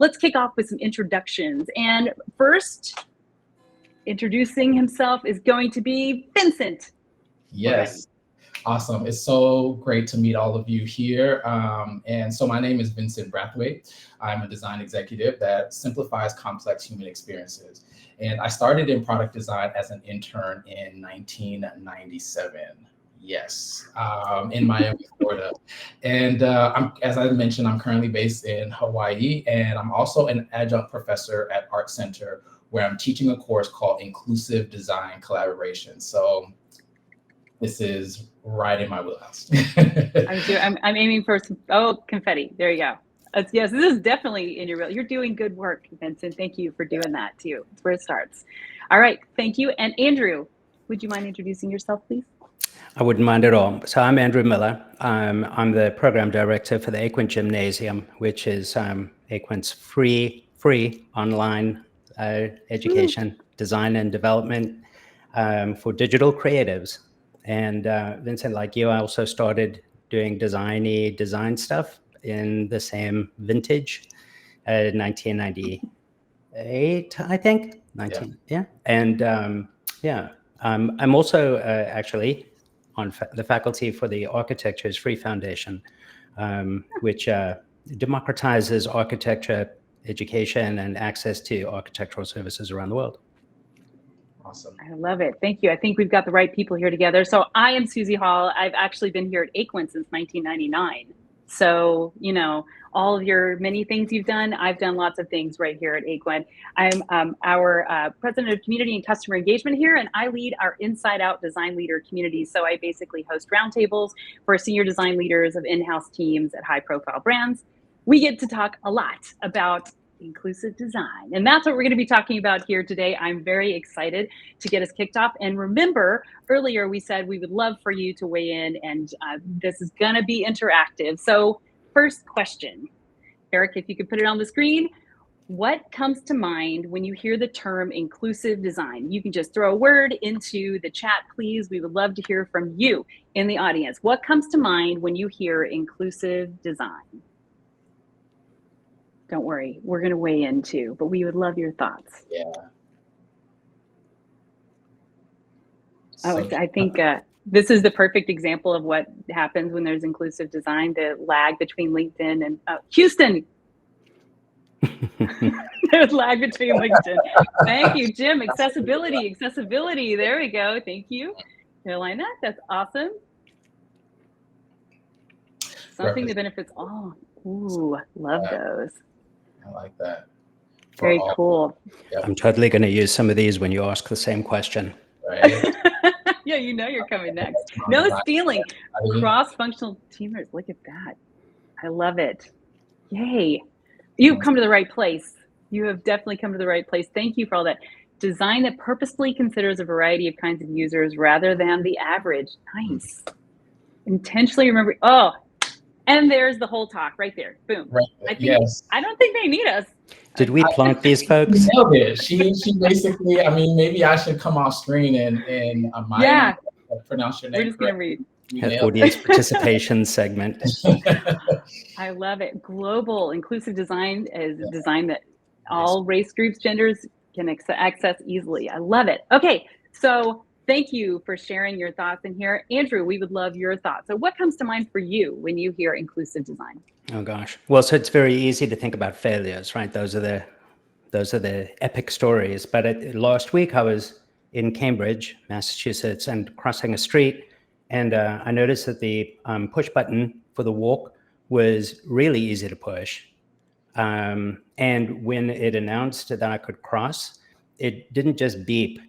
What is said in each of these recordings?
let's kick off with some introductions. And first, introducing himself is going to be Vincent. Yes. Awesome. It's so great to meet all of you here. And so my name is Vincent Brathwaite. I'm a design executive that simplifies complex human experiences. And I started in product design as an intern in 1997. Yes, in Miami, Florida. And as I mentioned, I'm currently based in Hawaii, and I'm also an adjunct professor at Art Center, where I'm teaching a course called Inclusive Design Collaboration. So this is right in my wheelhouse. I'm aiming for some, confetti. There you go. Yes, this is definitely in your wheelhouse. You're doing good work, Vincent. Thank you for doing that too. It's where it starts. All right, thank you. And Andrew, would you mind introducing yourself, please? I wouldn't mind at all. So I'm Andrew Miller. I'm the program director for the Aquent Gymnasium, which is Aquent's free online education, design and development for digital creatives. And Vincent, like you, I also started doing design stuff in the same vintage, 1998, I think. Yeah. And I'm also actually on the faculty for the Architecture's Free Foundation, which democratizes architecture education and access to architectural services around the world. Awesome. I love it. Thank you. I think we've got the right people here together. So I am Susie Hall. I've actually been here at Aquent since 1999. So, you know, all of your many things you've done, I've done lots of things right here at Aquent. I'm our president of community and customer engagement here, and I lead our InsideOut design leader community. So I basically host roundtables for senior design leaders of in-house teams at high-profile brands. We get to talk a lot about inclusive design. And that's what we're going to be talking about here today. I'm very excited to get us kicked off. And remember, earlier we said we would love for you to weigh in, and this is going to be interactive. So first question, Eric, if you could put it on the screen, what comes to mind when you hear the term inclusive design? You can just throw a word into the chat, please. We would love to hear from you in the audience. What comes to mind when you hear inclusive design? Don't worry, we're going to weigh in too, but we would love your thoughts. Yeah. I think this is the perfect example of what happens when there's inclusive design, the lag between LinkedIn and Houston. There's lag between LinkedIn. Thank you, Jim. Accessibility. There we go. Thank you, Carolina. That's awesome. Something that benefits all. Ooh, love those. I like that. Very cool. Yep. I'm totally going to use some of these when you ask the same question. Right. Yeah, you know you're coming next. No stealing. Cross-functional teamers. Look at that. I love it. Yay. You've come to the right place. You have definitely come to the right place. Thank you for all that. Design that purposefully considers a variety of kinds of users rather than the average. Nice. Intentionally remember. Oh, and there's the whole talk right there. Boom. Right. I don't think they need us. Did we plant these folks? She nailed it. She basically, I mean, maybe I should come off screen and pronounce your name. We're just going to read. Audience participation segment. I love it. Global inclusive design is design that all race groups, genders can access easily. I love it. Okay, so thank you for sharing your thoughts in here. Andrew, we would love your thoughts. So what comes to mind for you when you hear inclusive design? Oh gosh. Well, so it's very easy to think about failures, right? Those are the epic stories. But last week I was in Cambridge, Massachusetts, and crossing a street, and I noticed that the push button for the walk was really easy to push. And when it announced that I could cross, it didn't just beep.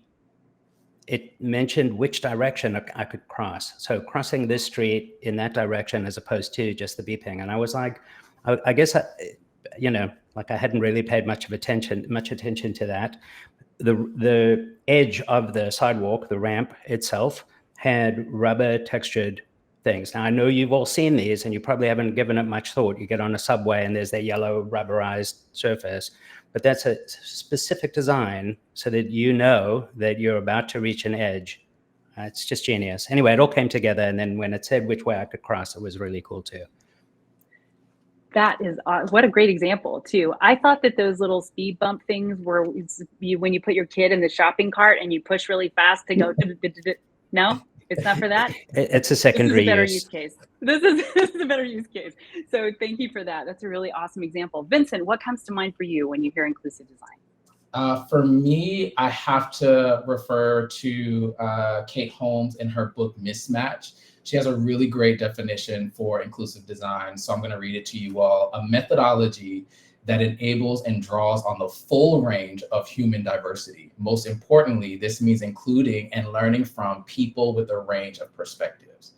It mentioned which direction I could cross. So crossing this street in that direction as opposed to just the beeping. And I was like, I guess, like I hadn't really paid much attention to that. The edge of the sidewalk, the ramp itself, had rubber textured things. Now I know you've all seen these and you probably haven't given it much thought. You get on a subway and there's that yellow rubberized surface, but that's a specific design so that you know that you're about to reach an edge. It's just genius. Anyway, it all came together, and then when it said which way I could cross, it was really cool too. That is what a great example too. I thought that those little speed bump things were when you put your kid in the shopping cart and you push really fast to go. No, it's not for that. It's a This is secondary a better use. use case. This is a better use case. So thank you for that. That's a really awesome example. Vincent, what comes to mind for you when you hear inclusive design? For me, I have to refer to Kate Holmes in her book Mismatch. She has a really great definition for inclusive design. So I'm going to read it to you all. A methodology that enables and draws on the full range of human diversity. Most importantly, this means including and learning from people with a range of perspectives.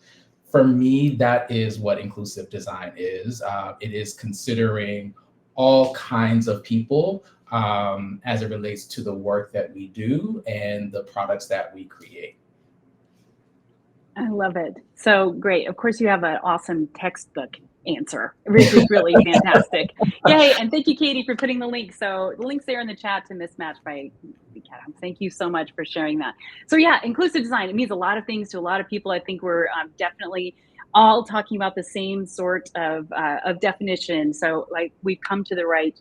For me, that is what inclusive design is. It is considering all kinds of people as it relates to the work that we do and the products that we create. I love it. So great. Of course, you have an awesome textbook answer, which is really fantastic. Yay. And thank you, Katie, for putting the link. So the link's there in the chat to Mismatch by Kat. Thank you so much for sharing that. So yeah, inclusive design, it means a lot of things to a lot of people. I think we're definitely all talking about the same sort of definition. So like we've come to the right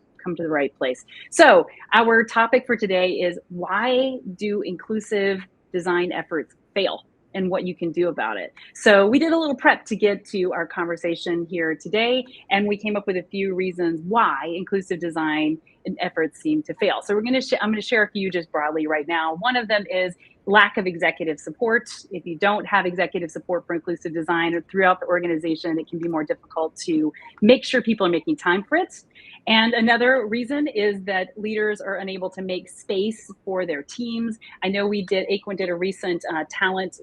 place. So our topic for today is, why do inclusive design efforts fail and what you can do about it? So we did a little prep to get to our conversation here today, and we came up with a few reasons why inclusive design efforts seem to fail. So I'm going to share a few just broadly right now. One of them is lack of executive support. If you don't have executive support for inclusive design throughout the organization, it can be more difficult to make sure people are making time for it. And another reason is that leaders are unable to make space for their teams. I know Aquent did a recent talent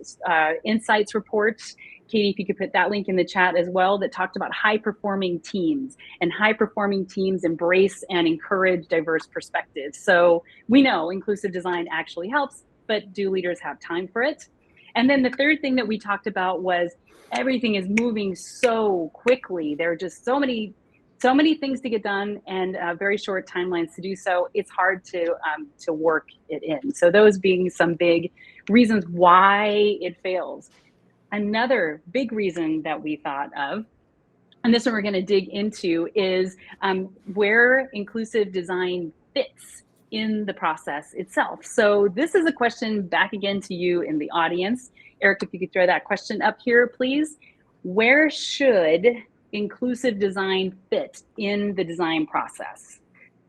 insights report. Katie, if you could put that link in the chat as well, that talked about high-performing teams, and high-performing teams embrace and encourage diverse perspectives. So we know inclusive design actually helps, but do leaders have time for it? And then the third thing that we talked about was everything is moving so quickly. There are just so many things to get done and very short timelines to do so. It's hard to work it in. So those being some big reasons why it fails. Another big reason that we thought of, and this one we're going to dig into, is where inclusive design fits in the process itself. So this is a question back again to you in the audience. Eric, if you could throw that question up here, please. Where should inclusive design fit in the design process?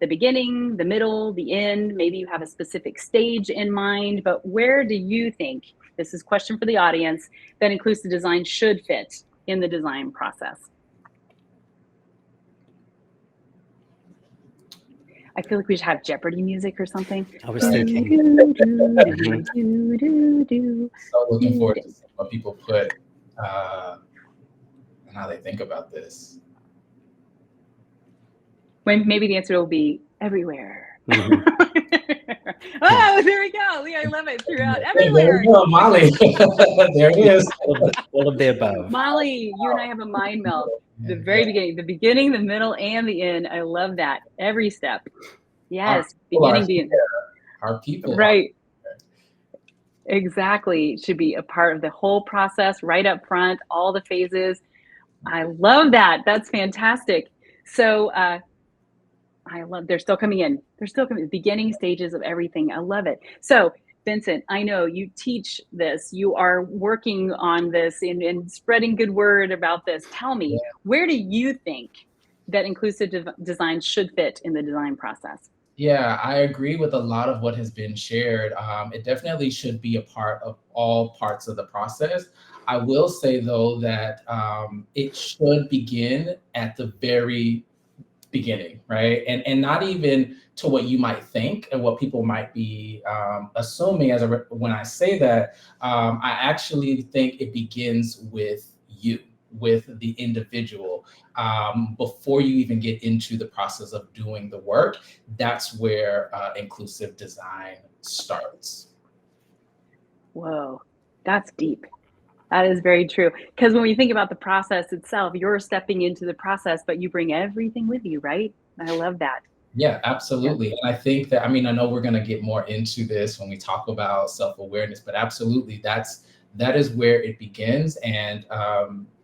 The beginning, the middle, the end, maybe you have a specific stage in mind, but where do you think, this is a question for the audience, that inclusive design should fit in the design process? I feel like we should have Jeopardy music or something. I was thinking. So looking forward to seeing what people put and how they think about this. When maybe the answer will be everywhere. Mhm. Oh, there we go. Lee, I love it. Throughout everywhere. There you go, Molly. There it is. All of the above. Molly, you and I have a mind meld. The very beginning, the middle, and the end. I love that. Every step. Yes, beginning, the end. Our people. Right. Exactly. It should be a part of the whole process, right up front, all the phases. I love that. That's fantastic. So they're still coming in. They're still coming, beginning stages of everything. I love it. So Vincent, I know you teach this. You are working on this and spreading good word about this. Tell me, where do you think that inclusive design should fit in the design process? Yeah, I agree with a lot of what has been shared. It definitely should be a part of all parts of the process. I will say, though, that it should begin at the very beginning, right? And not even to what you might think and what people might be assuming when I say that. I actually think it begins with you, with the individual. Before you even get into the process of doing the work, that's where inclusive design starts. Whoa, that's deep. That is very true. Because when we think about the process itself, you're stepping into the process, but you bring everything with you, right? I love that. Yeah, absolutely. And I think that, I know we're going to get more into this when we talk about self-awareness, but absolutely, that is where it begins. And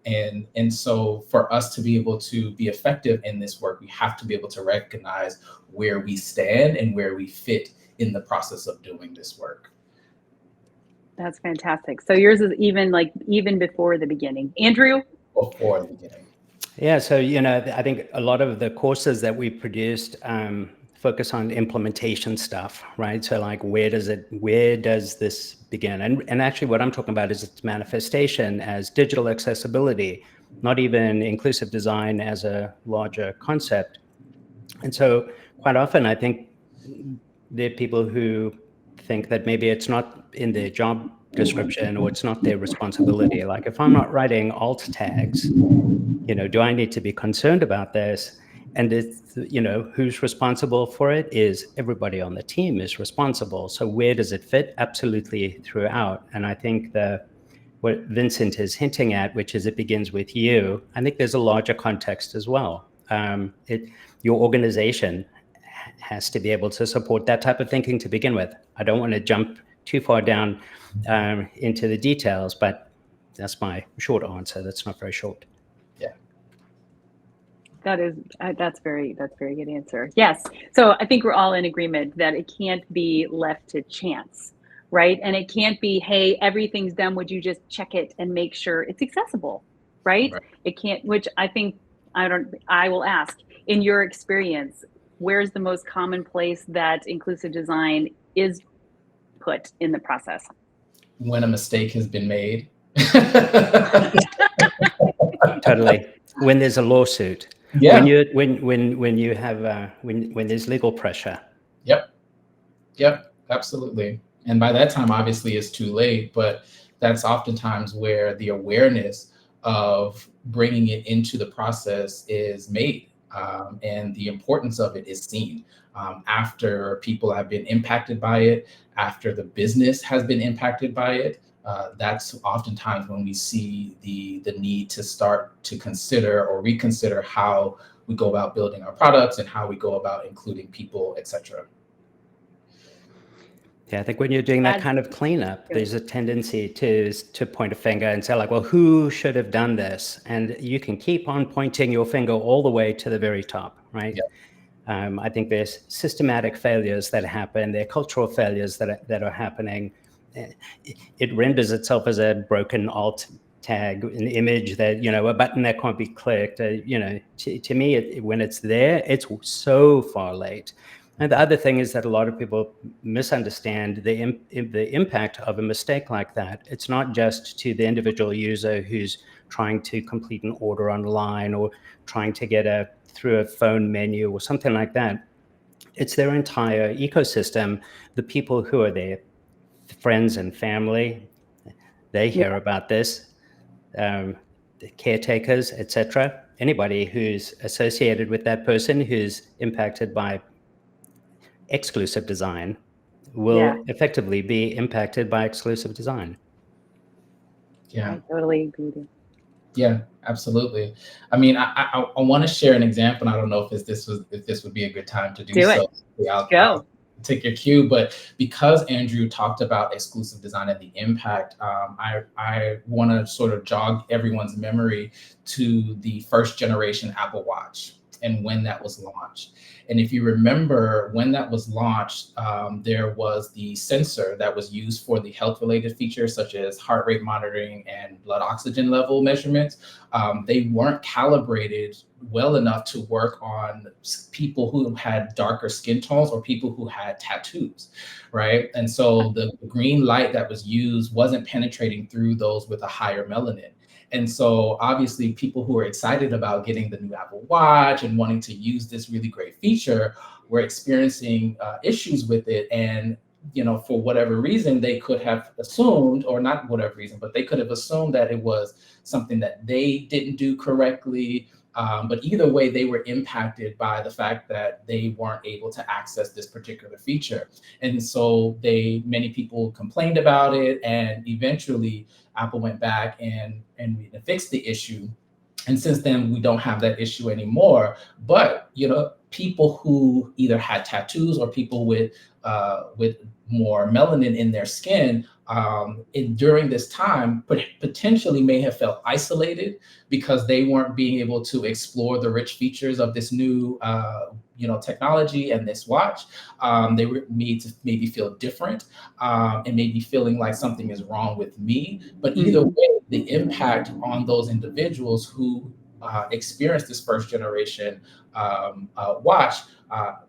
And so for us to be able to be effective in this work, we have to be able to recognize where we stand and where we fit in the process of doing this work. That's fantastic. So yours is even before the beginning. Andrew? Before the beginning. Yeah, so I think a lot of the courses that we produced focus on implementation stuff, right? So like, where does this begin? And actually what I'm talking about is its manifestation as digital accessibility, not even inclusive design as a larger concept. And so quite often I think there are people who think that maybe it's not in their job description or it's not their responsibility. Like, if I'm not writing alt tags, do I need to be concerned about this? And it's, who's responsible for it is everybody on the team is responsible. So where does it fit? Absolutely throughout. And I think what Vincent is hinting at, which is it begins with you, I think there's a larger context as well. Your organization has to be able to support that type of thinking to begin with. I don't want to jump too far down into the details, but that's my short answer. That's not very short. Yeah. That's very good answer. Yes. So I think we're all in agreement that it can't be left to chance, right? And it can't be, hey, everything's done. Would you just check it and make sure it's accessible, right? It can't, which I think, I will ask, in your experience, where's the most common place that inclusive design is put in the process? When a mistake has been made. Totally. When there's a lawsuit. Yeah. When you have when there's legal pressure. Yep, absolutely. And by that time, obviously, it's too late, but that's oftentimes where the awareness of bringing it into the process is made, and the importance of it is seen after people have been impacted by it, after the business has been impacted by it. That's oftentimes when we see the need to start to consider or reconsider how we go about building our products and how we go about including people, etc. Yeah, I think when you're doing that kind of cleanup, there's a tendency to point a finger and say, like, well, who should have done this? And you can keep on pointing your finger all the way to the very top, right? Yep. I think there's systematic failures that happen. There are cultural failures that are happening. It renders itself as a broken alt tag, an image that, a button that can't be clicked. To me, when it's there, it's so far late. And the other thing is that a lot of people misunderstand the impact of a mistake like that. It's not just to the individual user who's trying to complete an order online or trying to get through a phone menu or something like that. It's their entire ecosystem, the people who are there, friends and family, they hear about this, the caretakers, etc. Anybody who's associated with that person who's impacted by exclusive design will effectively be impacted by exclusive design. Yeah, I totally agree with you. Yeah, absolutely. I mean, I want to share an example. I don't know if this would be a good time to do so. Go. I'll take your cue, but because Andrew talked about exclusive design and the impact, I want to sort of jog everyone's memory to the first generation Apple Watch and when that was launched. And if you remember when that was launched, there was the sensor that was used for the health-related features such as heart rate monitoring and blood oxygen level measurements. They weren't calibrated well enough to work on people who had darker skin tones or people who had tattoos, right? And so the green light that was used wasn't penetrating through those with a higher melanin. And so obviously people who are excited about getting the new Apple Watch and wanting to use this really great feature were experiencing issues with it. And, for whatever reason, they could have assumed, or not whatever reason, but they could have assumed that it was something that they didn't do correctly. But either way, they were impacted by the fact that they weren't able to access this particular feature. And so many people complained about it, and eventually Apple went back and fixed the issue. And since then, we don't have that issue anymore. But, people who either had tattoos or people with more melanin in their skin during this time, but potentially may have felt isolated because they weren't being able to explore the rich features of this new technology and this watch. They were made to maybe feel different and maybe feeling like something is wrong with me. But either way, the impact on those individuals who experienced this first generation watch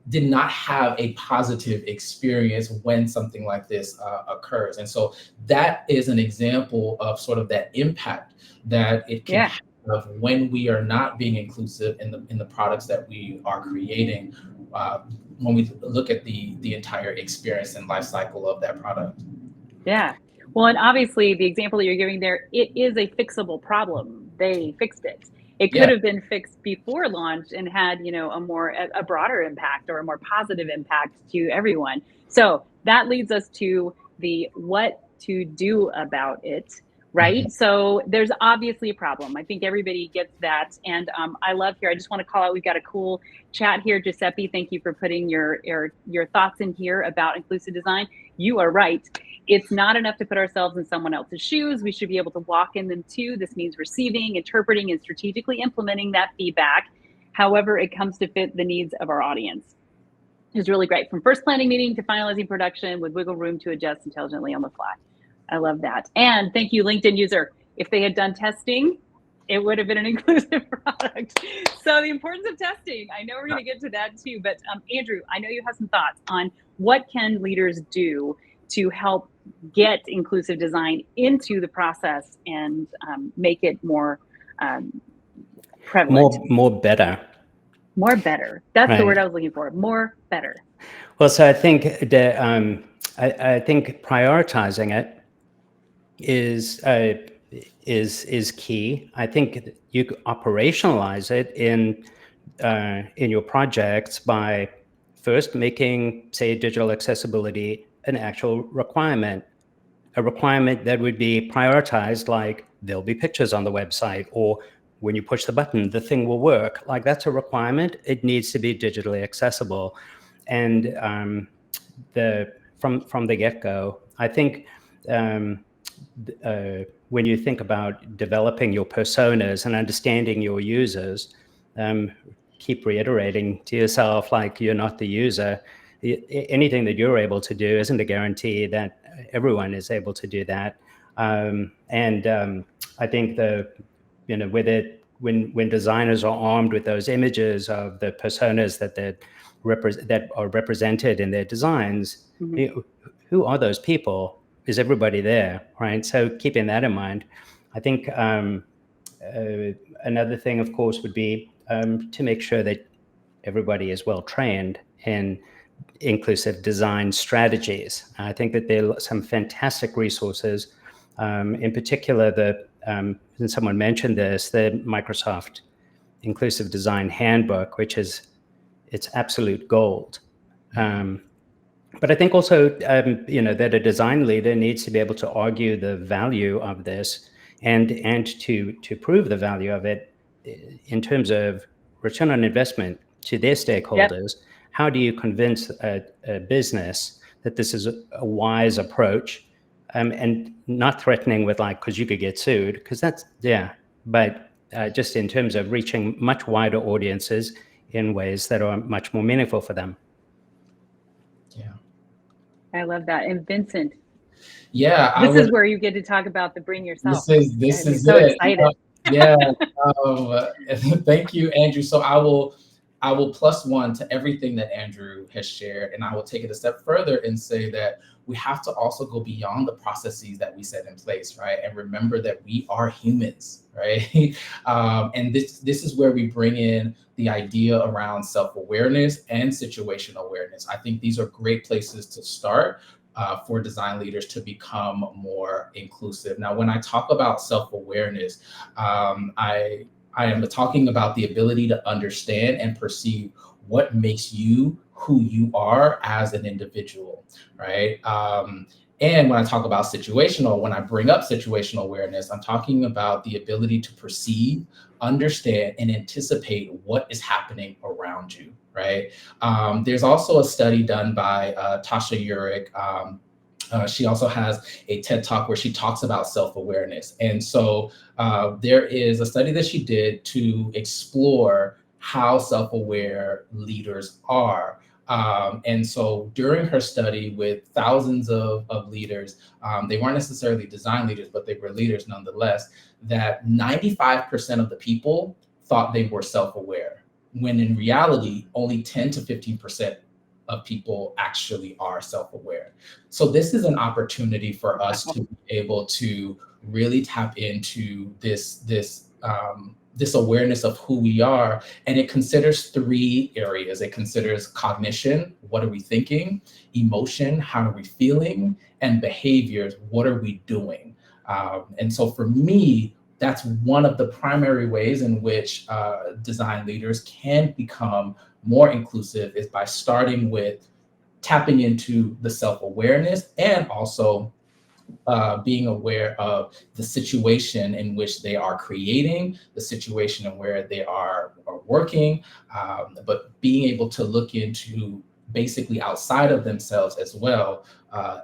did not have a positive experience when something like this occurs. And so that is an example of sort of that impact that it can have when we are not being inclusive in the products that we are creating, when we look at the entire experience and life cycle of that product. Yeah. Well, and obviously the example that you're giving there, it is a fixable problem. They fixed it. It could have been fixed before launch and had, a broader impact or a more positive impact to everyone. So that leads us to the what to do about it, right? Mm-hmm. So there's obviously a problem. I think everybody gets that. And I love here, I just want to call out, we've got a cool chat here. Giuseppe, thank you for putting your thoughts in here about inclusive design. You are right. It's not enough to put ourselves in someone else's shoes. We should be able to walk in them too. This means receiving, interpreting, and strategically implementing that feedback, however it comes to fit the needs of our audience. It's really great. From first planning meeting to finalizing production with wiggle room to adjust intelligently on the fly. I love that. And thank you, LinkedIn user. If they had done testing, it would have been an inclusive product. So the importance of testing, I know we're going to get to that too, but Andrew, I know you have some thoughts on what can leaders do to help get inclusive design into the process and make it more prevalent. More better. More better. That's the word I was looking for. More better. Well, so I think that I think prioritizing it is key. I think you operationalize it in your projects by first making, say, digital accessibility an actual requirement, a requirement that would be prioritized, like there'll be pictures on the website, or when you push the button, the thing will work. Like that's a requirement. It needs to be digitally accessible. And from the get-go, I think when you think about developing your personas and understanding your users, keep reiterating to yourself, like you're not the user. Anything that you're able to do isn't a guarantee that everyone is able to do that. I think when designers are armed with those images of the personas that are represented in their designs, mm-hmm. Who are those people? Is everybody there, right? So keeping that in mind, I think another thing, of course, would be to make sure that everybody is well trained in inclusive design strategies. I think that there are some fantastic resources, in particular, and someone mentioned this, the Microsoft Inclusive Design Handbook, which is, it's absolute gold. But I think also, that a design leader needs to be able to argue the value of this and to prove the value of it in terms of return on investment to their stakeholders. Yep. How do you convince a business that this is a wise approach, and not threatening with because you could get sued, because that's, but just in terms of reaching much wider audiences in ways that are much more meaningful for them. Yeah. I love that. And Vincent, this is where you get to talk about the bring yourself. This is so it. Excited. Thank you, Andrew. So I will +1 to everything that Andrew has shared, and I will take it a step further and say that we have to also go beyond the processes that we set in place, right? And remember that we are humans, right? And this is where we bring in the idea around self-awareness and situational awareness. I think these are great places to start for design leaders to become more inclusive. Now, when I talk about self-awareness, I am talking about the ability to understand and perceive what makes you who you are as an individual, right? And when I talk about when I bring up situational awareness, I'm talking about the ability to perceive, understand, and anticipate what is happening around you, right? There's also a study done by Tasha Eurich. She also has a TED Talk where she talks about self-awareness. And so there is a study that she did to explore how self-aware leaders are. And so during her study with thousands of leaders, they weren't necessarily design leaders, but they were leaders nonetheless, that 95% of the people thought they were self-aware, when in reality, only 10 to 15% of people actually are self-aware. So this is an opportunity for us to be able to really tap into this awareness of who we are. And it considers 3 areas. It considers cognition, what are we thinking? Emotion, how are we feeling? And behaviors, what are we doing? And so for me, that's one of the primary ways in which design leaders can become more inclusive, is by starting with tapping into the self-awareness and also being aware of the situation in which they are creating, the situation in where they are working, but being able to look into basically outside of themselves as well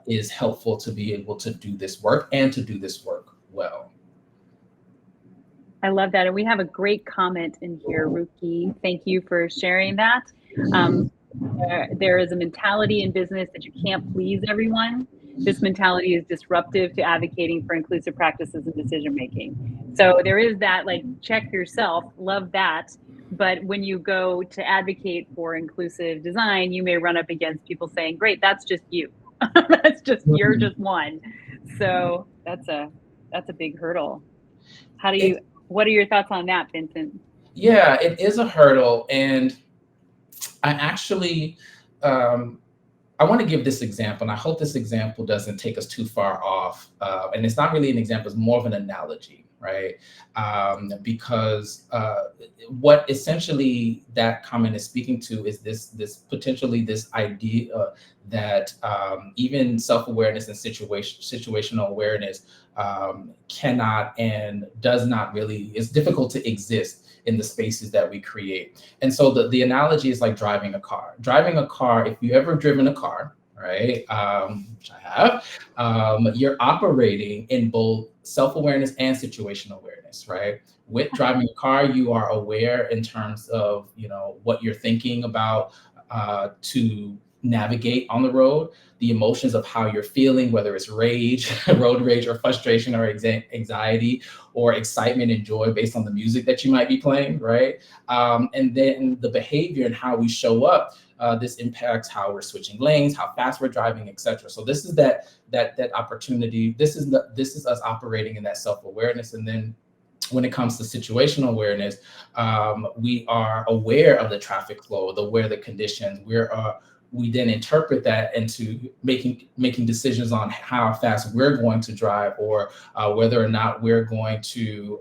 is helpful to be able to do this work and to do this work well. I love that. And we have a great comment in here, Ruki. Thank you for sharing that. There is a mentality in business that you can't please everyone. This mentality is disruptive to advocating for inclusive practices and decision making. So there is that, like, check yourself, love that. But when you go to advocate for inclusive design, you may run up against people saying, great, that's just you. That's just, you're just one. So that's a big hurdle. What are your thoughts on that, Vincent? Yeah, it is a hurdle. And I actually, I want to give this example, and I hope this example doesn't take us too far off. And it's not really an example, it's more of an analogy, right? Because what essentially that comment is speaking to is this potentially this idea that even self-awareness and situational awareness cannot and does not really, it's difficult to exist in the spaces that we create. And so the analogy is like driving a car. Driving a car, if you've ever driven a car, right, which I have, you're operating in both self-awareness and situational awareness, right? With driving a car, you are aware in terms of, you know, what you're thinking about to navigate on the road, the emotions of how you're feeling, whether it's rage, road rage, or frustration, or anxiety, or excitement and joy based on the music that you might be playing, right? And then the behavior and how we show up, this impacts how we're switching lanes, how fast we're driving, etc. So this is that opportunity. This is us operating in that self-awareness. And then when it comes to situational awareness, we are aware of the traffic flow, the weather conditions. We then interpret that into making decisions on how fast we're going to drive, or whether or not we're going to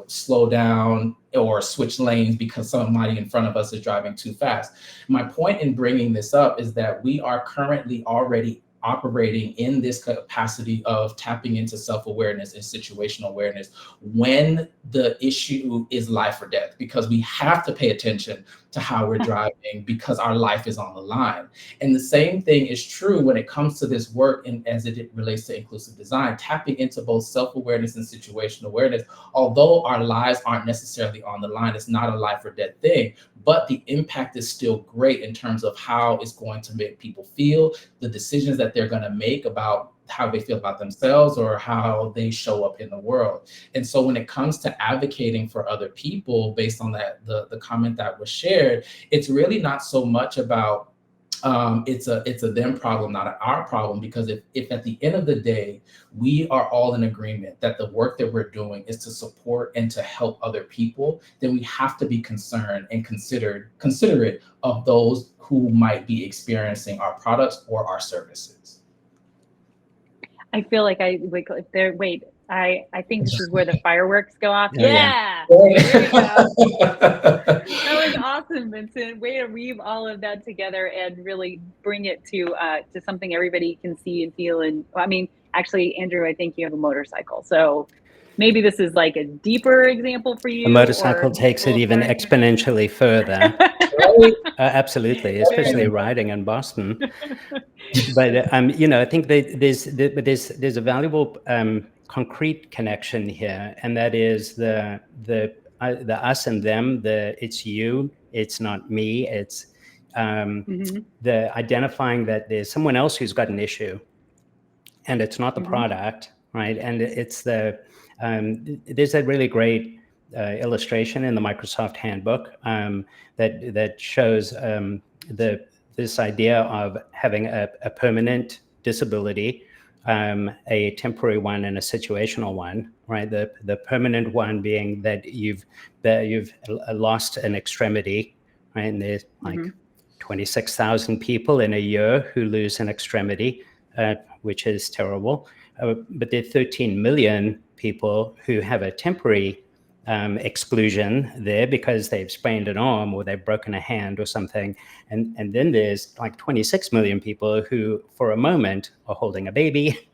slow down or switch lanes because somebody in front of us is driving too fast. My point in bringing this up is that we are currently already operating in this capacity of tapping into self-awareness and situational awareness when the issue is life or death, because we have to pay attention to how we're driving because our life is on the line. And the same thing is true when it comes to this work and as it relates to inclusive design, tapping into both self-awareness and situational awareness. Although our lives aren't necessarily on the line, it's not a life or death thing, but the impact is still great in terms of how it's going to make people feel, the decisions that they're going to make about how they feel about themselves or how they show up in the world. And so when it comes to advocating for other people based on that, the comment that was shared, it's really not so much about it's a them problem, not an our problem, because if at the end of the day, we are all in agreement that the work that we're doing is to support and to help other people, then we have to be concerned and considerate of those who might be experiencing our products or our services. I feel like I think this is where the fireworks go off. Oh, yeah. There you go. That was awesome, Vincent. Way to weave all of that together and really bring it to something everybody can see and feel. And I mean, actually, Andrew, I think you have a motorcycle, so maybe this is like a deeper example for you. The motorcycle takes it even exponentially further. Absolutely, especially riding in Boston. But I think that there's a valuable concrete connection here, and that is the us and them. It's you, it's not me. It's the identifying that there's someone else who's got an issue, and it's not the product, right? And it's there's a really great illustration in the Microsoft handbook that shows this idea of having a permanent disability, a temporary one, and a situational one, right? The permanent one being that you've lost an extremity, right? And there's like 26,000 people in a year who lose an extremity, which is terrible. But there are 13 million people who have a temporary exclusion there because they've sprained an arm or they've broken a hand or something. And then there's like 26 million people who, for a moment, are holding a baby,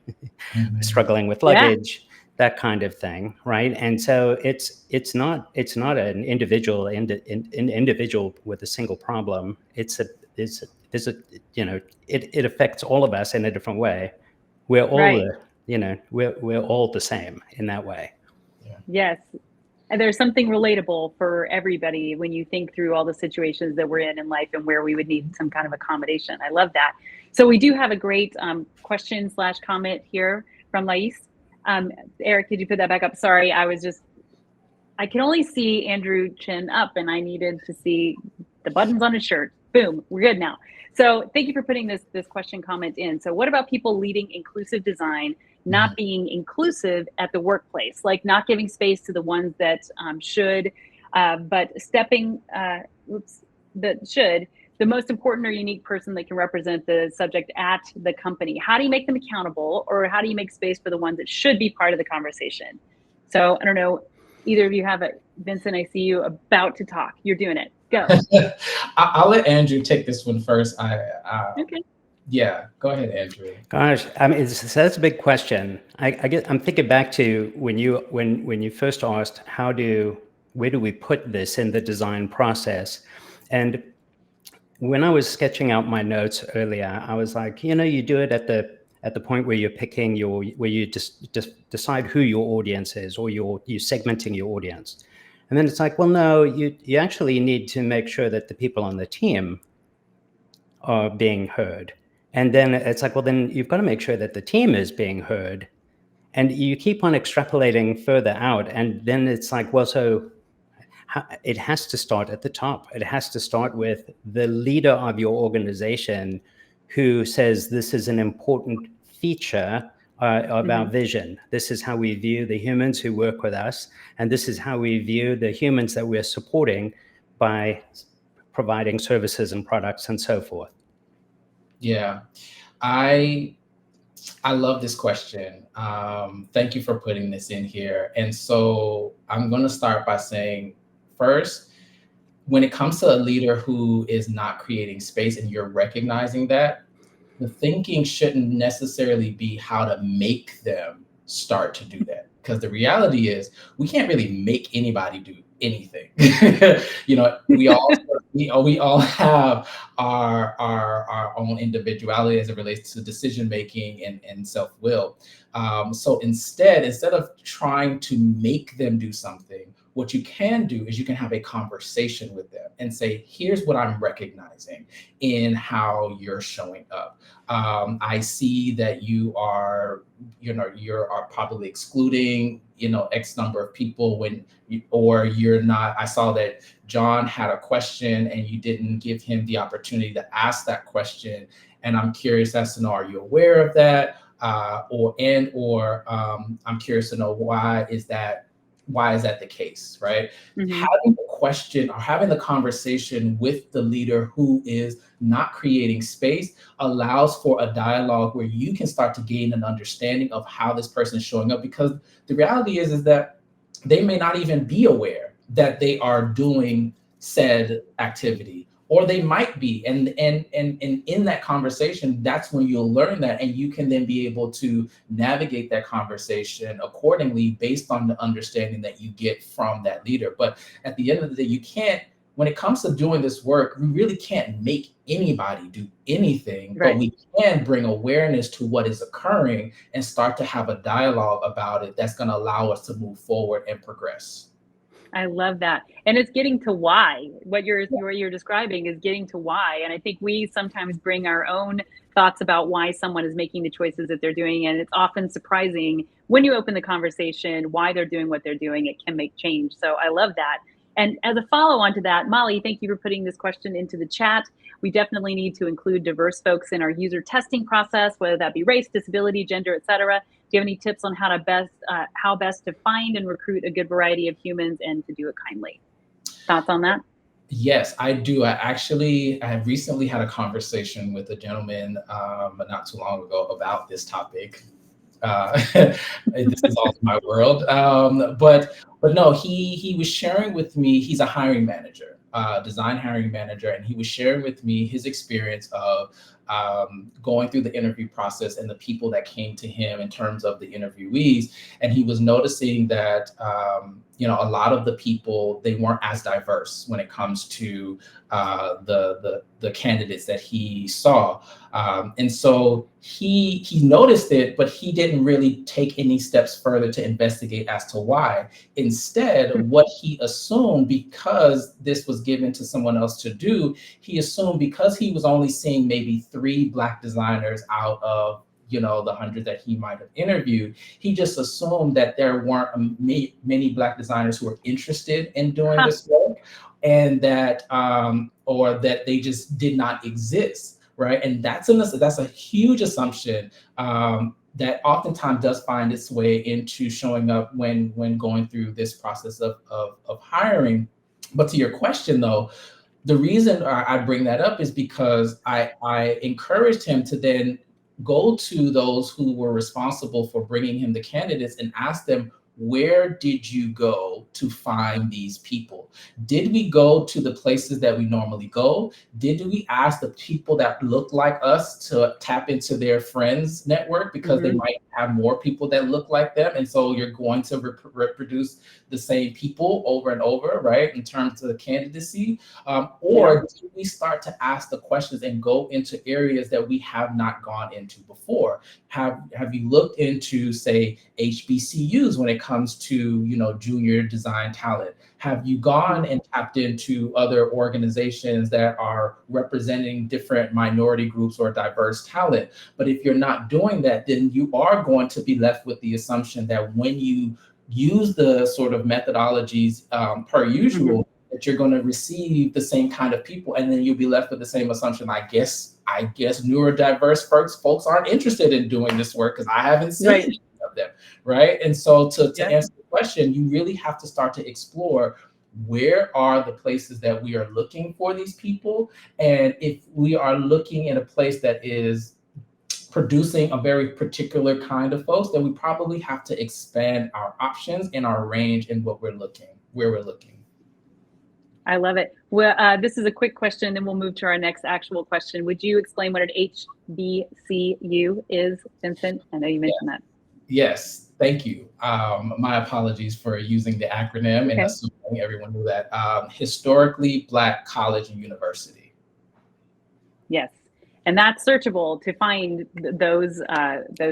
struggling with luggage, that kind of thing, right? And so it's not an individual with a single problem. It affects all of us in a different way. We're all we're all the same in that way. Yes. And there's something relatable for everybody when you think through all the situations that we're in life and where we would need some kind of accommodation. I love that. So we do have a great question/comment here from Lais. Eric, did you put that back up? Sorry, I can only see Andrew chin up and I needed to see the buttons on his shirt. Boom, we're good now. So thank you for putting this question comment in. So what about people leading inclusive design, not being inclusive at the workplace, like not giving space to the ones that should, but stepping, the most important or unique person that can represent the subject at the company? How do you make them accountable, or how do you make space for the ones that should be part of the conversation? So I don't know, either of you have it. Vincent, I see you about to talk. You're doing it. Go. I'll let Andrew take this one first. Okay. Yeah, go ahead, Andrew. Gosh, I mean, that's a big question. I'm thinking back to when you first asked, where do we put this in the design process? And when I was sketching out my notes earlier, I was like, you do it at the point where you're picking where you just decide who your audience is, or you're segmenting your audience. And then it's like, well, no, you actually need to make sure that the people on the team are being heard. And then it's like, well, then you've got to make sure that the team is being heard. And you keep on extrapolating further out. And then it's like, well, so it has to start at the top. It has to start with the leader of your organization who says this is an important feature of our vision. This is how we view the humans who work with us. And this is how we view the humans that we're supporting by providing services and products and so forth. Yeah, I love this question. Thank you for putting this in here. And so I'm going to start by saying, first, when it comes to a leader who is not creating space and you're recognizing that, the thinking shouldn't necessarily be how to make them start to do that. Because the reality is we can't really make anybody do anything. We all have our own individuality as it relates to decision making and self-will. So instead of trying to make them do something, what you can do is you can have a conversation with them and say, here's what I'm recognizing in how you're showing up. I see that you are probably excluding, X number of people or you're not. I saw that John had a question and you didn't give him the opportunity to ask that question. And I'm curious as to know, are you aware of that? Or I'm curious to know why is that the case, right? Having the question or having the conversation with the leader who is not creating space allows for a dialogue where you can start to gain an understanding of how this person is showing up, because the reality is that they may not even be aware that they are doing said activity, or they might be. And in that conversation, that's when you'll learn that, and you can then be able to navigate that conversation accordingly based on the understanding that you get from that leader. But at the end of the day, you can't when it comes to doing this work, we really can't make anybody do anything, Right. but we can bring awareness to what is occurring and start to have a dialogue about it that's going to allow us to move forward and progress. I love that. And it's getting to why. What you're describing is getting to why. And I think we sometimes bring our own thoughts about why someone is making the choices that they're doing. And it's often surprising when you open the conversation why they're doing what they're doing. It can make change. So I love that. And as a follow-on to that, Molly, thank you for putting this question into the chat. We definitely need to include diverse folks in our user testing process, whether that be race, disability, gender, et cetera. Do you have any tips on how best to find and recruit a good variety of humans and to do it kindly? Thoughts on that? Yes, I do. I have recently had a conversation with a gentleman not too long ago about this topic. This is all my world. But no, he was sharing with me, he's a hiring manager, design hiring manager, and he was sharing with me his experience of going through the interview process and the people that came to him in terms of the interviewees. And he was noticing that, a lot of the people, they weren't as diverse when it comes to the candidates that he saw. And so he noticed it, but he didn't really take any steps further to investigate as to why. Instead, what he assumed, because this was given to someone else to do, he assumed because he was only seeing maybe 3 Black designers out of the 100 that he might have interviewed, he just assumed that there weren't many Black designers who were interested in doing this work, and that or that they just did not exist, right? And that's a huge assumption that oftentimes does find its way into showing up when going through this process of hiring. But to your question, though, the reason I bring that up is because I encouraged him to then go to those who were responsible for bringing him the candidates and ask them, where did you go to find these people? Did we go to the places that we normally go? Did we ask the people that look like us to tap into their friends network because they might have more people that look like them? And so you're going to reproduce the same people over and over, right? In terms of the candidacy. Or do we start to ask the questions and go into areas that we have not gone into before? Have you looked into, say, HBCUs when it comes to, junior design talent? Have you gone and tapped into other organizations that are representing different minority groups or diverse talent? But if you're not doing that, then you are going to be left with the assumption that when you use the sort of methodologies per usual, that you're going to receive the same kind of people, and then you'll be left with the same assumption. I guess neurodiverse folks aren't interested in doing this work because I haven't seen any of them, right? And so to answer the question, you really have to start to explore where are the places that we are looking for these people, and if we are looking in a place that is producing a very particular kind of folks, then we probably have to expand our options and our range in where we're looking. I love it. Well, this is a quick question, then we'll move to our next actual question. Would you explain what an HBCU is, Vincent? I know you mentioned that. Yes, thank you. My apologies for using the acronym and assuming everyone knew that. Historically Black College and University. Yes, and that's searchable to find those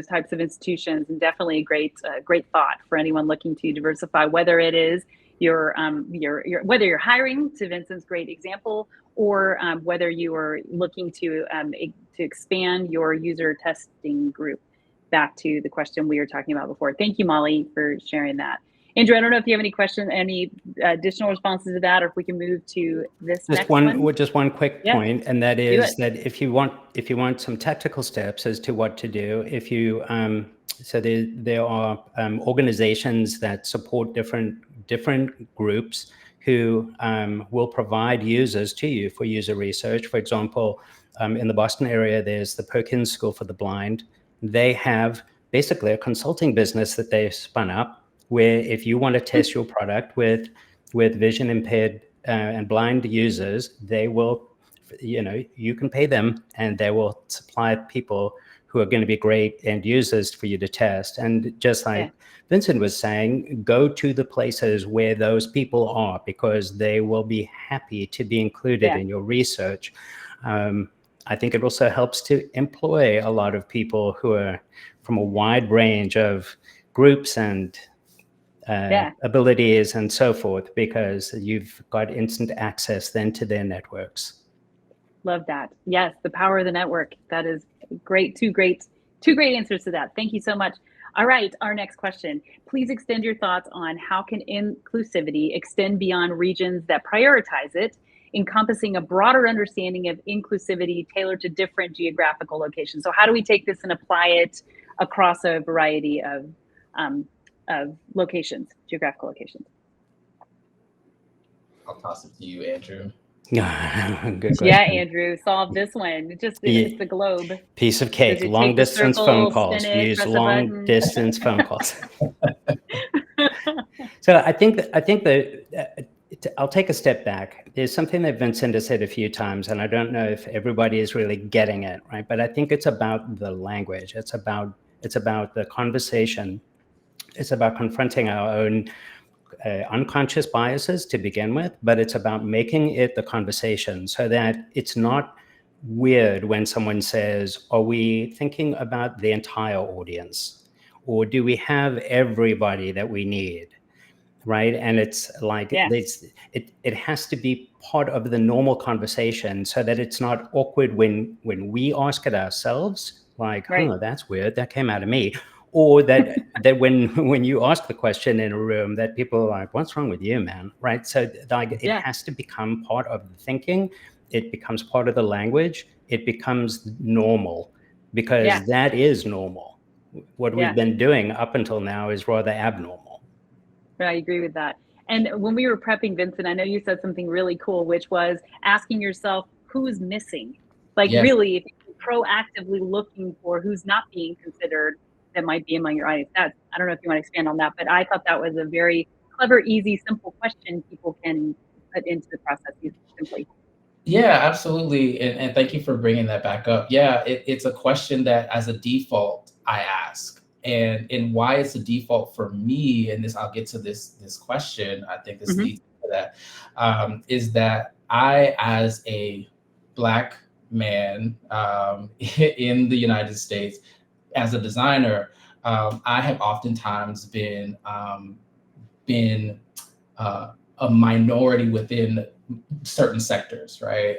types of institutions, and definitely a great thought for anyone looking to diversify, whether it is whether you're hiring, to Vincent's great example, or whether you are looking to expand your user testing group. Back to the question we were talking about before. Thank you, Molly, for sharing that. Andrew, I don't know if you have any questions, any additional responses to that, or if we can move to this next one. Just one quick point, and that is that if you want some technical steps as to what to do, if you so there are organizations that support different groups who will provide users to you for user research. For example, in the Boston area, there's the Perkins School for the Blind. They have basically a consulting business that they've spun up, where if you want to test your product with vision impaired and blind users, they will, you can pay them and they will supply people who are going to be great end users for you to test. And just like Vincent was saying, go to the places where those people are, because they will be happy to be included in your research. I think it also helps to employ a lot of people who are from a wide range of groups and abilities and so forth, because you've got instant access then to their networks. Love that. Yes, the power of the network. That is great. Two great answers to that. Thank you so much. All right, our next question. Please extend your thoughts on how can inclusivity extend beyond regions that prioritize it, encompassing a broader understanding of inclusivity tailored to different geographical locations. So how do we take this and apply it across a variety of locations, geographical locations? I'll toss it to you, Andrew. Good question. Yeah, Andrew, solve this one. It's the globe. Piece of cake. Long distance phone calls. Use long distance phone calls. So I think that I'll take a step back. There's something that Vincent has said a few times, and I don't know if everybody is really getting it, right? But I think it's about the language. It's about the conversation. It's about confronting our own unconscious biases to begin with, but it's about making it the conversation so that it's not weird when someone says, are we thinking about the entire audience? Or do we have everybody that we need? Right? And it's like, it has to be part of the normal conversation so that it's not awkward when we ask it ourselves, like, oh, that's weird, that came out of me. Or that when you ask the question in a room, that people are like, what's wrong with you, man? Right? So like, it has to become part of the thinking. It becomes part of the language. It becomes normal, because that is normal. What we've been doing up until now is rather abnormal. I agree with that. And when we were prepping, Vincent, I know you said something really cool, which was asking yourself, who's missing? Like really, if you're proactively looking for who's not being considered, that might be among your audience. I don't know if you want to expand on that, but I thought that was a very clever, easy, simple question people can put into the process simply. Yeah, absolutely. And thank you for bringing that back up. Yeah, it's a question that as a default, I ask. And why it's a default for me, and I'll get to this question, I think this leads to that, is that I, as a Black man in the United States, as a designer, I have oftentimes been a minority within certain sectors, right?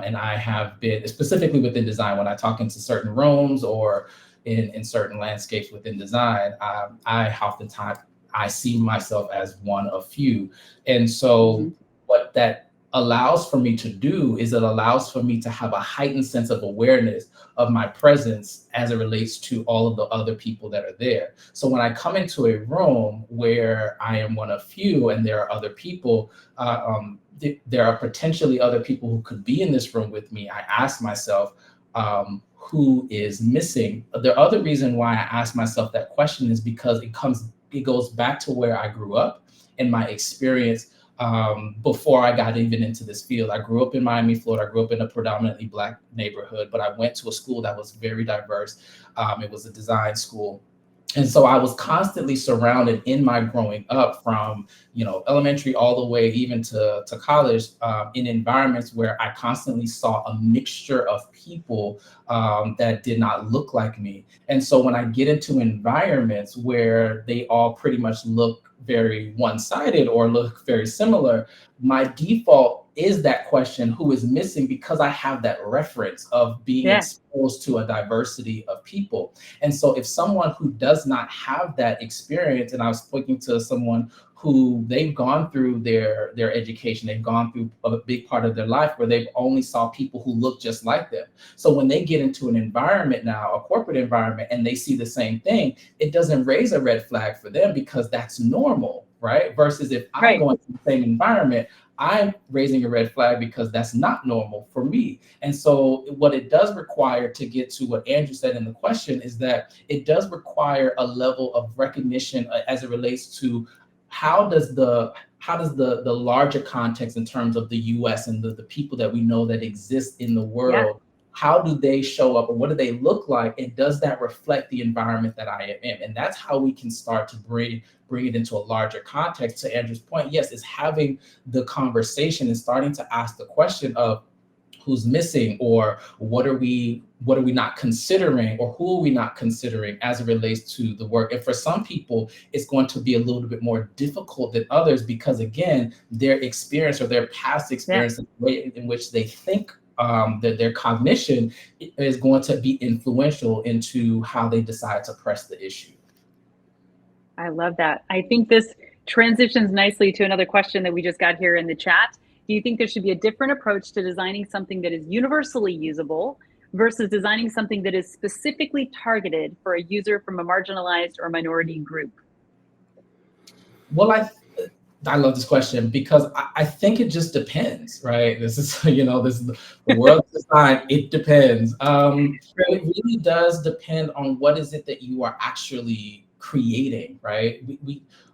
And I have been, specifically within design, when I talk into certain rooms or in certain landscapes within design, I see myself as one of few. And so what that allows for me to do is it allows for me to have a heightened sense of awareness of my presence as it relates to all of the other people that are there. So when I come into a room where I am one of few and there are other people, there are potentially other people who could be in this room with me, I ask myself, who is missing? The other reason why I ask myself that question is because it goes back to where I grew up and my experience before I got even into this field. I grew up in Miami, Florida. I grew up in a predominantly Black neighborhood, but I went to a school that was very diverse. It was a design school. And so I was constantly surrounded in my growing up, from, elementary all the way even to college, in environments where I constantly saw a mixture of people that did not look like me. And so when I get into environments where they all pretty much look very one-sided or look very similar, my default is that question, who is missing, because I have that reference of being exposed to a diversity of people. And so if someone who does not have that experience, and I was speaking to someone who they've gone through their education, they've gone through a big part of their life where they've only saw people who look just like them. So when they get into an environment now, a corporate environment, and they see the same thing, it doesn't raise a red flag for them because that's normal, right? Versus if I go into the same environment, I'm raising a red flag because that's not normal for me. And so what it does require, to get to what Andrew said in the question, is that it does require a level of recognition as it relates to how does the larger context in terms of the US and the people that we know that exist in the world, how do they show up, or what do they look like, and does that reflect the environment that I am in? And that's how we can start to bring it into a larger context. To Andrew's point, yes, it's having the conversation and starting to ask the question of who's missing, or what are we not considering, or who are we not considering as it relates to the work. And for some people, it's going to be a little bit more difficult than others, because again, their experience or their past experience, the way in which they think, that their cognition is going to be influential into how they decide to press the issue. I love that. I think this transitions nicely to another question that we just got here in the chat. Do you think there should be a different approach to designing something that is universally usable versus designing something that is specifically targeted for a user from a marginalized or minority group? Well, I love this question, because I think it just depends, right? This is, this is the world design. It depends. It really does depend on what is it that you are actually creating, right?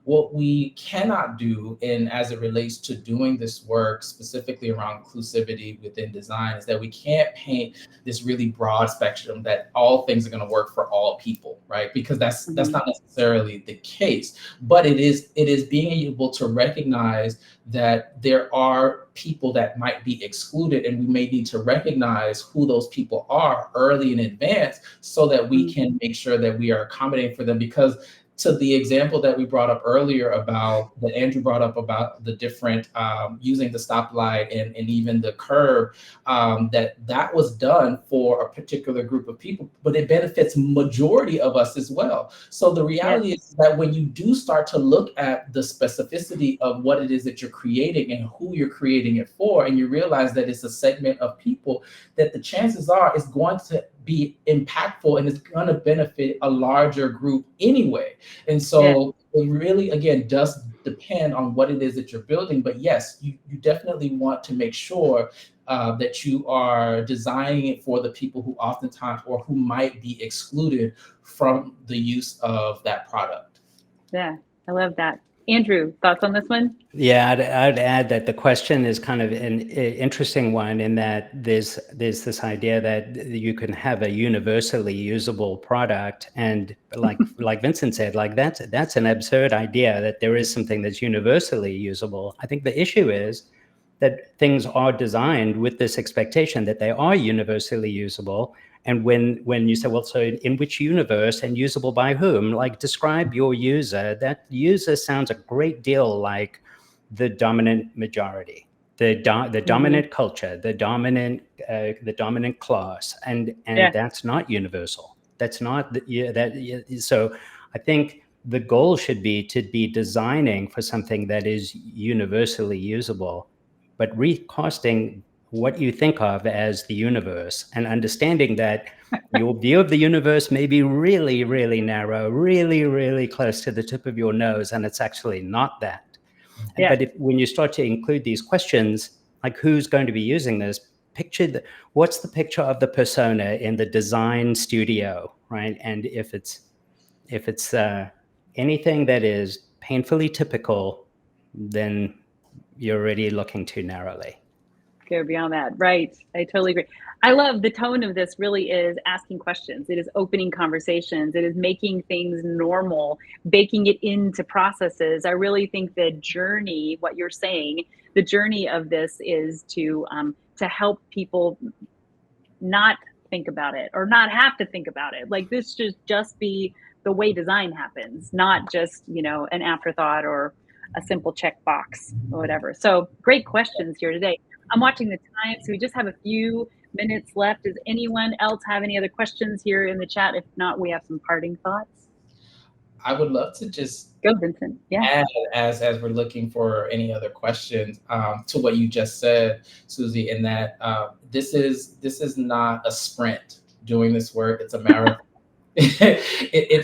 What we cannot do, and as it relates to doing this work specifically around inclusivity within design, is that we can't paint this really broad spectrum that all things are going to work for all people, right? Because that's not necessarily the case. But it is being able to recognize that there are people that might be excluded, and we may need to recognize who those people are early in advance, so that we can make sure that we are accommodating for them. Because to the example that we brought up earlier, that Andrew brought up about the different using the stoplight and even the curb, that was done for a particular group of people, but it benefits majority of us as well. So the reality is that when you do start to look at the specificity of what it is that you're creating and who you're creating it for, and you realize that it's a segment of people, that the chances are it's going to be impactful and it's going to benefit a larger group anyway. And so it really, again, does depend on what it is that you're building. But yes, you definitely want to make sure that you are designing it for the people who oftentimes, or who might be excluded from the use of that product. Yeah, I love that. Andrew, thoughts on this one? Yeah, I'd add that the question is kind of an interesting one, in that there's this idea that you can have a universally usable product, and like Vincent said, like that's an absurd idea, that there is something that's universally usable. I think the issue is that things are designed with this expectation that they are universally usable. And when you say, well, so in which universe, and usable by whom? Like, describe your user. That user sounds a great deal like the dominant majority, the dominant culture, the dominant class, and that's not universal. That's not so. I think the goal should be to be designing for something that is universally usable, but recasting what you think of as the universe, and understanding that your view of the universe may be really, really narrow, really, really close to the tip of your nose, and it's actually not that. Yeah. But when you start to include these questions, like who's going to be using this, what's the picture of the persona in the design studio, right? And if it's anything that is painfully typical, then you're already looking too narrowly. Go beyond that. Right. I totally agree. I love the tone of this. Really is asking questions. It is opening conversations. It is making things normal, baking it into processes. I really think the journey, what you're saying, the journey of this is to help people not think about it, or not have to think about it. Like, this should just be the way design happens, not just, an afterthought or a simple checkbox or whatever. So great questions here today. I'm watching the time, so we just have a few minutes left. Does anyone else have any other questions here in the chat? If not, we have some parting thoughts. I would love to just go, Vincent. Yeah. Add, as we're looking for any other questions, to what you just said, Susie, in that this is not a sprint doing this work. It's a marathon. It's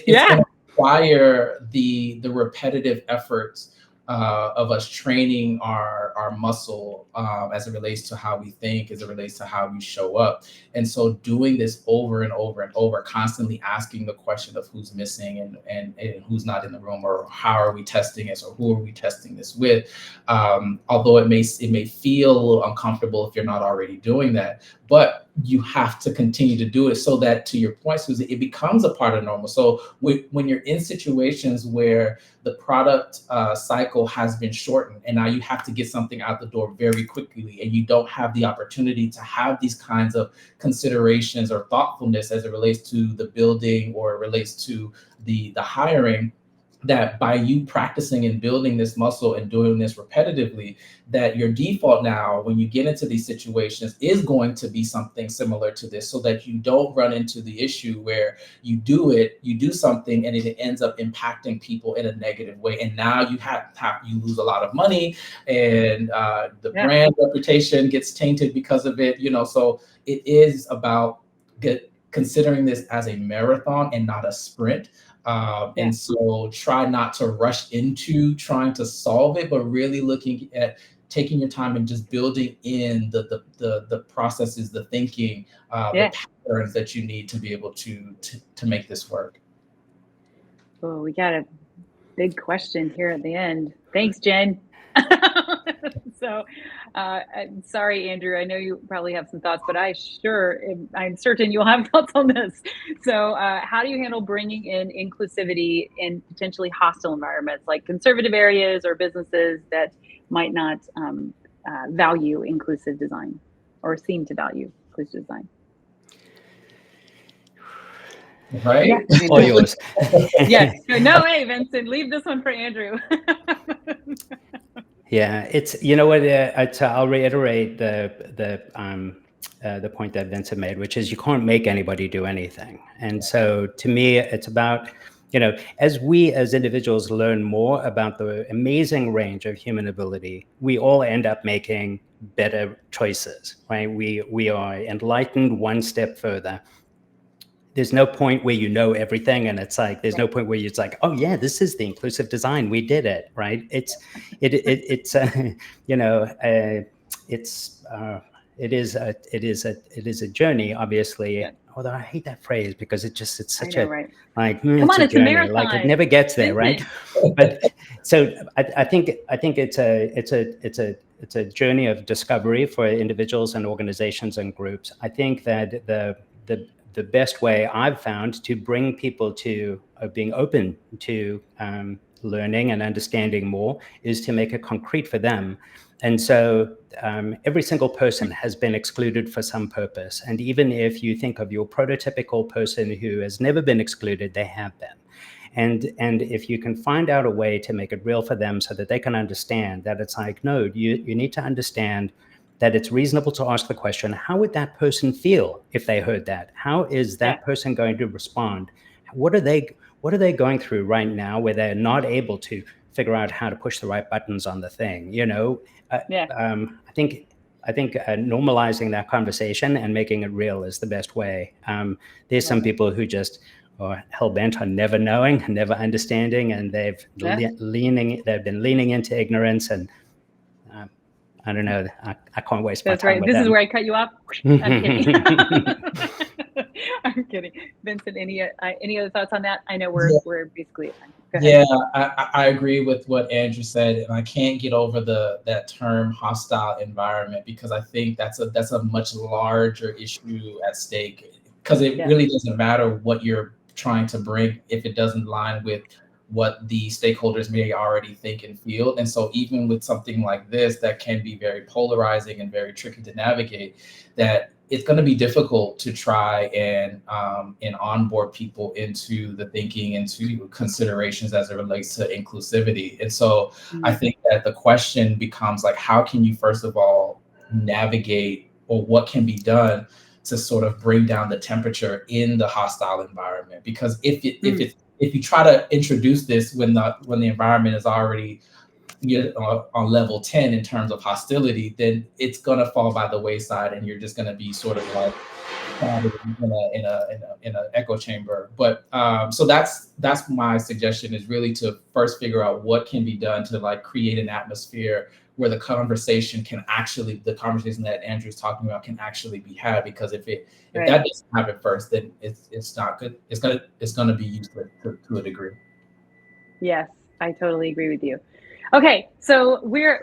going to require the repetitive efforts of us training our muscle as it relates to how we think, as it relates to how we show up. And so doing this over and over and over, constantly asking the question of who's missing and who's not in the room, or how are we testing this, or who are we testing this with, although it may feel a little uncomfortable if you're not already doing that. But you have to continue to do it so that, to your point, Susie, it becomes a part of normal. So when you're in situations where the product cycle has been shortened and now you have to get something out the door very quickly and you don't have the opportunity to have these kinds of considerations or thoughtfulness as it relates to the building or it relates to the hiring, that by you practicing and building this muscle and doing this repetitively, that your default now, when you get into these situations, is going to be something similar to this, so that you don't run into the issue where you do something and it ends up impacting people in a negative way. And now you lose a lot of money and the brand reputation gets tainted because of it, so it is about considering this as a marathon and not a sprint. And so try not to rush into trying to solve it, but really looking at taking your time and just building in the processes, the thinking, the patterns that you need to be able to make this work. Oh, we got a big question here at the end. Thanks, Jen. So I'm sorry, Andrew, I know you probably have some thoughts, but I'm certain you'll have thoughts on this. So how do you handle bringing in inclusivity in potentially hostile environments, like conservative areas or businesses that might not value inclusive design or seem to value inclusive design? Right? Yeah. All yours. Yes. No way, Vincent. Leave this one for Andrew. Yeah, it's what I'll reiterate the point that Vincent made, which is you can't make anybody do anything. And so to me, it's about as we as individuals learn more about the amazing range of human ability, we all end up making better choices, right? We are enlightened one step further. There's no point where everything, and it's like there's no point where it's like, oh yeah, this is the inclusive design, we did it, right? It is a journey, obviously. Yeah. Although I hate that phrase because it's such right. Like come on, it's a journey. marathon. Like it never gets there, right? But so I think it's a journey of discovery for individuals and organizations and groups. I think that the best way I've found to bring people to being open to learning and understanding more is to make it concrete for them. And so every single person has been excluded for some purpose. And even if you think of your prototypical person who has never been excluded, they have been. And if you can find out a way to make it real for them so that they can understand that it's like, no, you need to understand that it's reasonable to ask the question, how would that person feel if they heard that? How is that person going to respond? What are they going through right now where they're not able to figure out how to push the right buttons on the thing? I think normalizing that conversation and making it real is the best way. There's some people who just are hell-bent on never knowing, never understanding, and they've been leaning into ignorance, and I don't know. I can't waste my time. That's right. This is where I cut you off. I'm kidding. I'm kidding. Vincent, any other thoughts on that? I know we're basically. Go ahead. Yeah, I agree with what Andrew said, and I can't get over that term hostile environment, because I think that's a much larger issue at stake, because it really doesn't matter what you're trying to bring if it doesn't align with what the stakeholders may already think and feel. And so even with something like this that can be very polarizing and very tricky to navigate, that it's going to be difficult to try and onboard people into the thinking, into considerations as it relates to inclusivity. And so I think that the question becomes like, how can you first of all navigate, or what can be done to sort of bring down the temperature in the hostile environment? Because if you try to introduce this when the environment is already on level 10 in terms of hostility, then it's going to fall by the wayside, and you're just going to be sort of like in an echo chamber. But so that's my suggestion, is really to first figure out what can be done to like create an atmosphere where the conversation that Andrew's talking about can actually be had. Because if that doesn't happen first, then it's not good. It's gonna be useless to a degree. Yes, I totally agree with you. Okay, so we're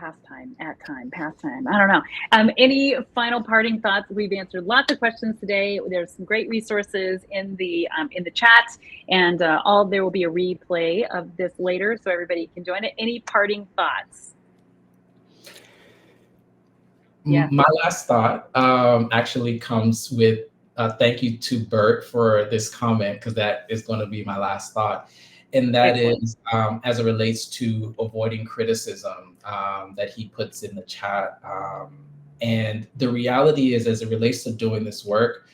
pastime, pastime. I don't know. Any final parting thoughts? We've answered lots of questions today. There's some great resources in the chat, and there will be a replay of this later, so everybody can join it. Any parting thoughts? Yeah. My last thought actually comes with thank you to Bert for this comment, because that is going to be my last thought. And that is as it relates to avoiding criticism that he puts in the chat. And the reality is, as it relates to doing this work,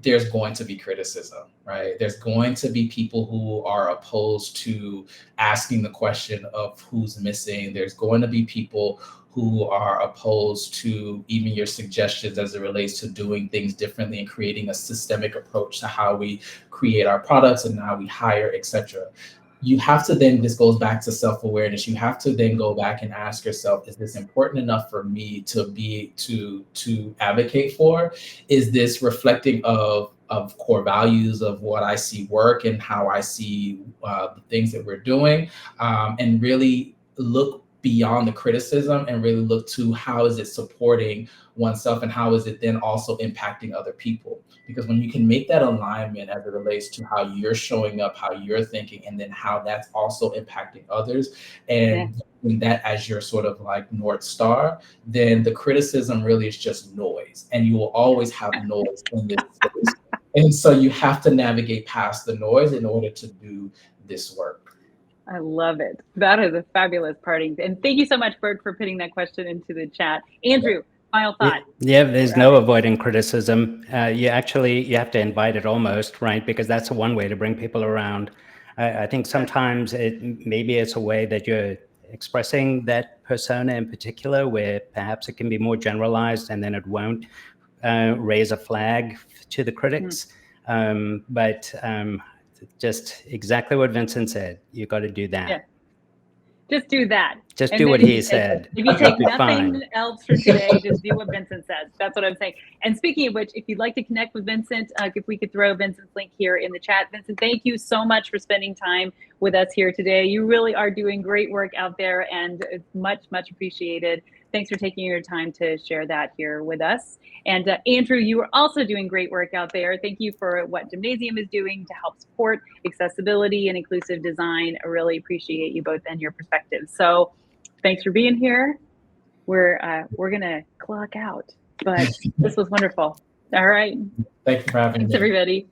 there's going to be criticism, right? There's going to be people who are opposed to asking the question of who's missing. There's going to be people who are opposed to even your suggestions as it relates to doing things differently and creating a systemic approach to how we create our products and how we hire, etc. You have to then, this goes back to self-awareness. You have to then go back and ask yourself, is this important enough for me to advocate for? Is this reflecting of core values of what I see work and how I see the things that we're doing? And really look beyond the criticism and really look to how is it supporting oneself and how is it then also impacting other people? Because when you can make that alignment as it relates to how you're showing up, how you're thinking, and then how that's also impacting others, and that as your sort of like North Star, then the criticism really is just noise, and you will always have noise in this space. And so you have to navigate past the noise in order to do this work. I love it. That is a fabulous parting. And thank you so much, Bert, for putting that question into the chat. Andrew, final thought. Yeah, there's no avoiding criticism. You have to invite it almost, right? Because that's one way to bring people around. I think sometimes maybe it's a way that you're expressing that persona in particular, where perhaps it can be more generalized and then it won't raise a flag to the critics. But just exactly what Vincent said. You got to do that. Yeah. Just do that. Just do what he said. If you take nothing else for today, just do what Vincent says. That's what I'm saying. And speaking of which, if you'd like to connect with Vincent, if we could throw Vincent's link here in the chat. Vincent, thank you so much for spending time with us here today. You really are doing great work out there, and it's much, much appreciated. Thanks for taking your time to share that here with us. And Andrew, you are also doing great work out there. Thank you for what Gymnasium is doing to help support accessibility and inclusive design. I really appreciate you both and your perspectives. So thanks for being here. We're gonna clock out, but this was wonderful. All right. Thank you for having me. Thanks, everybody.